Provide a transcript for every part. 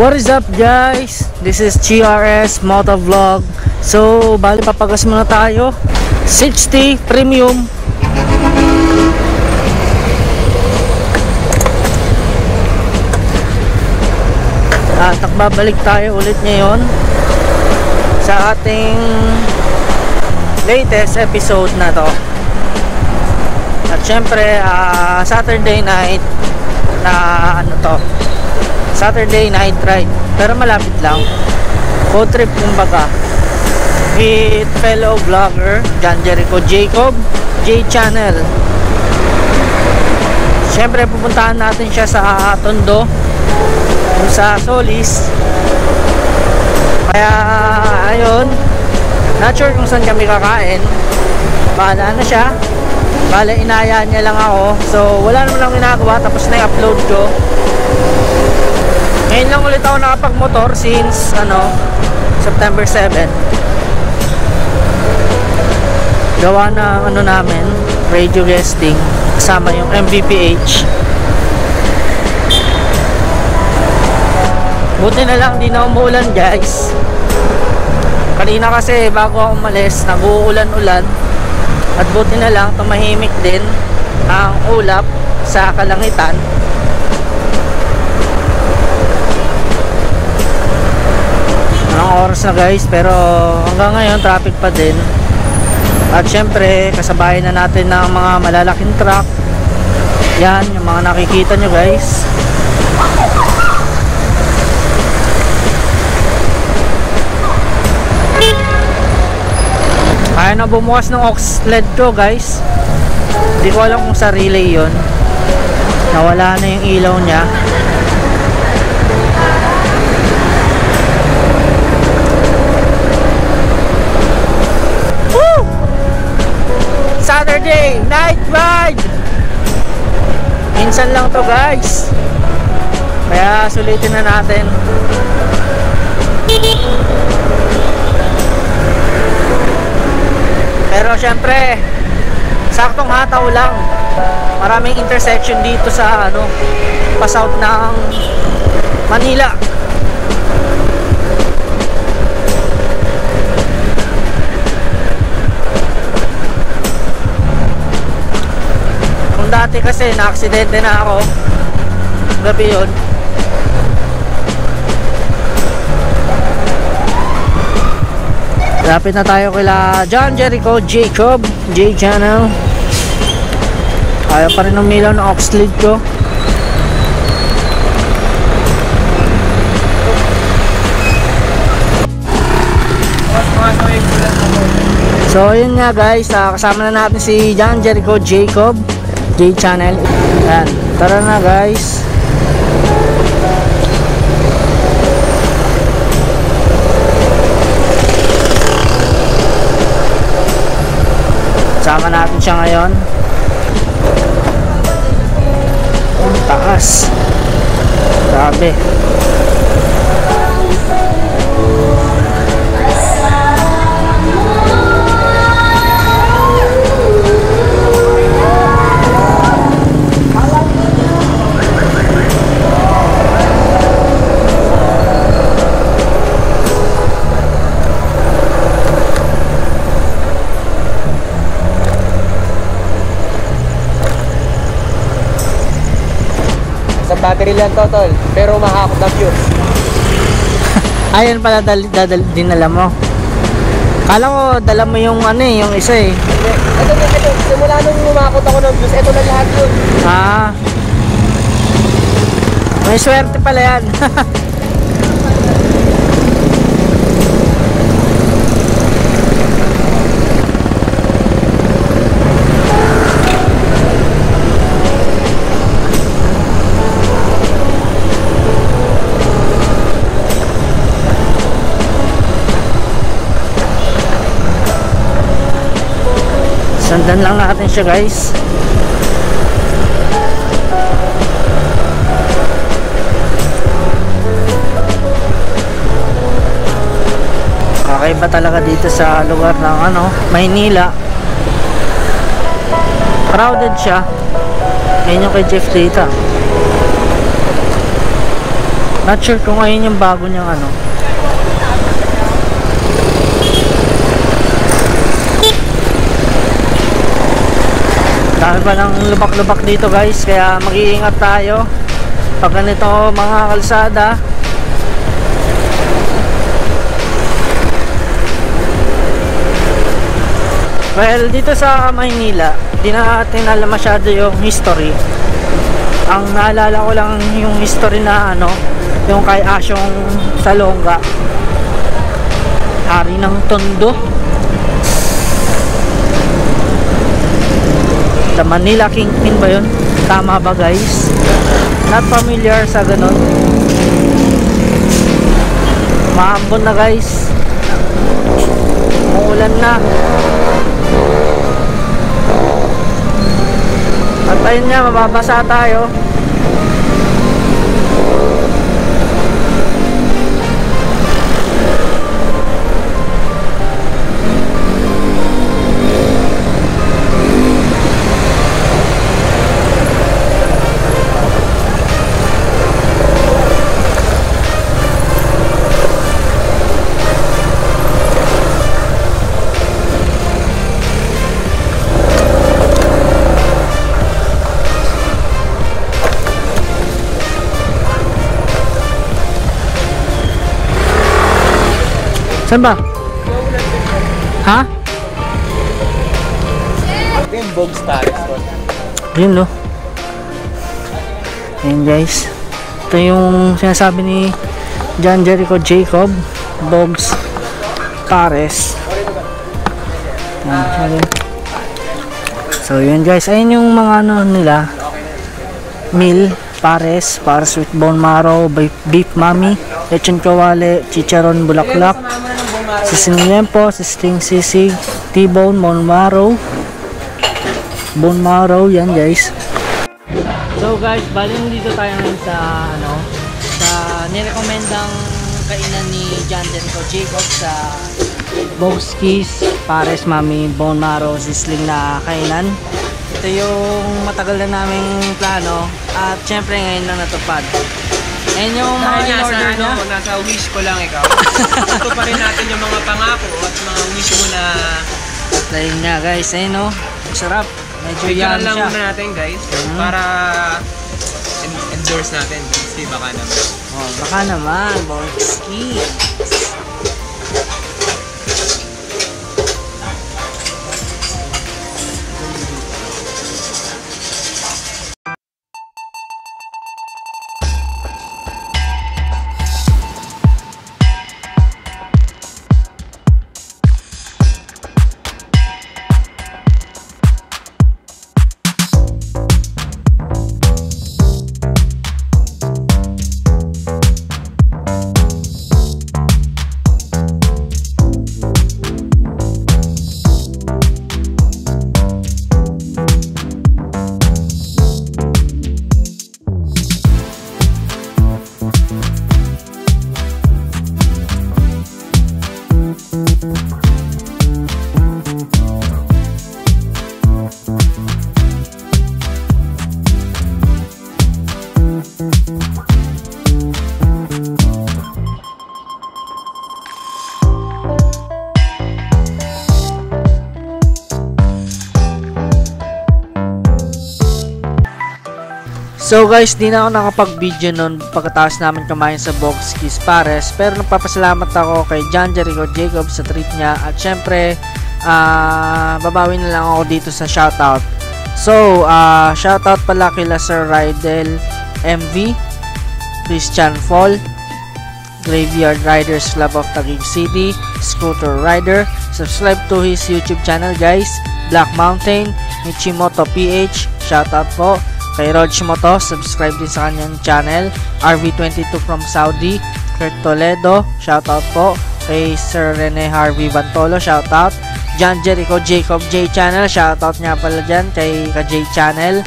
What is up guys? This is GRS Motovlog. So, bali papagas muna tayo. 60 premium. At nagbabalik tayo ulit ngayon sa ating latest episode na to. At syempre, Saturday night na ano to, Saturday night ride, pero malapit lang, road trip kumbaga, with fellow vlogger John Jericho Jacob J Channel. Syempre pupuntahan natin siya sa Tondo, sa Solis. Kaya ayun, not sure kung saan kami kakain, bahala na siya. Bale, inaya niya lang ako, so wala naman lang ginagawa, tapos na i-upload ko. Ngayon lang ulit ako nakapag-motor since September 7. Gawa na namin, radio guesting kasama yung MVPH. Buti na lang di na umuulan guys. Kanina kasi bago ako umalis, nag-uulan-ulan. At buti na lang tumahimik din ang ulap sa kalangitan. Anong oras na guys, pero hanggang ngayon traffic pa din. At syempre kasabayan na natin ng mga malalaking truck. Yan yung mga nakikita nyo guys. Kaya na bumukas ng aux LED ko guys. Hindi ko alam kung sa relay yon. Nawala na yung ilaw niya. Woo! Saturday night ride. Minsan lang to guys, kaya sulitin na natin. Pero syempre, saktong hataw lang. Maraming intersection dito sa pa-south ng Manila. Kung dati kasi na-aksidente na ako gabi yun. Lapit na tayo kila John Jericho Jacob J Channel. Ayaw pa rin umilaw ng aux LED ko. So yun nga guys, kasama na natin si John Jericho Jacob J Channel. Yan, tara na guys. Sama natin siya ngayon. Ang taas. Grabe. Battery lang to tol, pero mahakot na fuse. Ayan pala dinala mo. Kala ko dala mo yung yung isa eh. Ito, simula nung umakot ako ng fuse, ito na lahat yun. May swerte pala yan. Sundan lang natin siya guys. Kakaiba talaga dito sa lugar ng Maynila. Crowded siya. Ayun yung kay Jeff dito. Not sure kung ayun yung bago niyang ano. Dahil pa ng lubak-lubak dito guys, kaya mag-iingat tayo pag ganito mga kalsada. Well, dito sa Maynila, di natin alam masyado yung history. Ang naalala ko lang yung history na ano, yung kay Asyong Salonga, hari ng Tondo. The Manila Kingpin ba yun? Tama ba guys? Not familiar sa ganun. Maambon na guys. Umuulan na. At ayun nga, mababasa tayo. Saan ba? Ha? Ito yung Bogs Paris. Yun no. Ayan guys. Ito yung sinasabi ni John Jericho Jacob, Bogs Pares. Ayan. So yun guys. Ayun yung mga ano nila. Meal, Pares with bone marrow, beef mami, lechon kawale, chicharon bulaklak, sisig liempo, sisig sisig, T-bone, bone marrow, yan guys. So guys, bali dito tayo ngayon sa ano, sa nirekomendang kainan ni John Jericho Jacob sa Bogskis, Pares, Mami, bone marrow, sizzling na kainan. Ito yung matagal na naming plano at syempre ngayon lang natupad. Ayan yung mga in-order niya. Nasa wish ko lang ikaw. Ito pa rin natin yung mga pangako at mga wish mo na... At ayun nga guys, ayun o. Sarap. Medyo Bigyan yummy lang siya. muna natin guys. Para endorse natin. Kasi baka naman. Oh, baka naman. Bogskis. So guys, di na ako nakapag-video nun pagkatapos namin kumain sa Bogskis Pares, pero nagpapasalamat ako kay John Jericho Jacob sa treat niya at syempre babawi na lang ako dito sa shoutout. So shoutout pala kila Sir Rydel MV, Christian Fall, Graveyard Riders Club of Taguig City, Scooter Rider. Subscribe to his YouTube channel guys, Black Mountain, Michimoto PH, shoutout po. Kay Rog Moto, subscribe din sa kanyang channel. RV22 from Saudi, Kurt Toledo, shoutout po. Kay Sir Rene Harvey Bantolo, shoutout. John Jericho Jacob J Channel, shoutout nga pala dyan kay J Channel.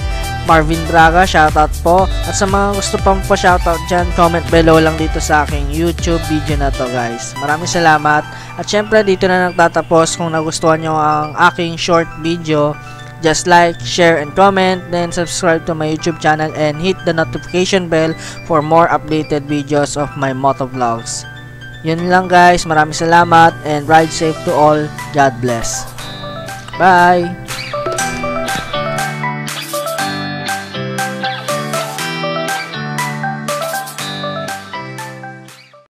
Marvin Braga, shoutout po. At sa mga gusto pang po shoutout dyan, comment below lang dito sa aking YouTube video na to guys. Maraming salamat. At syempre dito na nagtatapos. Kung nagustuhan nyo ang aking short video, just like, share, and comment. Then subscribe to my YouTube channel and hit the notification bell for more updated videos of my motovlogs. Yun lang guys, maraming salamat and ride safe to all. God bless. Bye!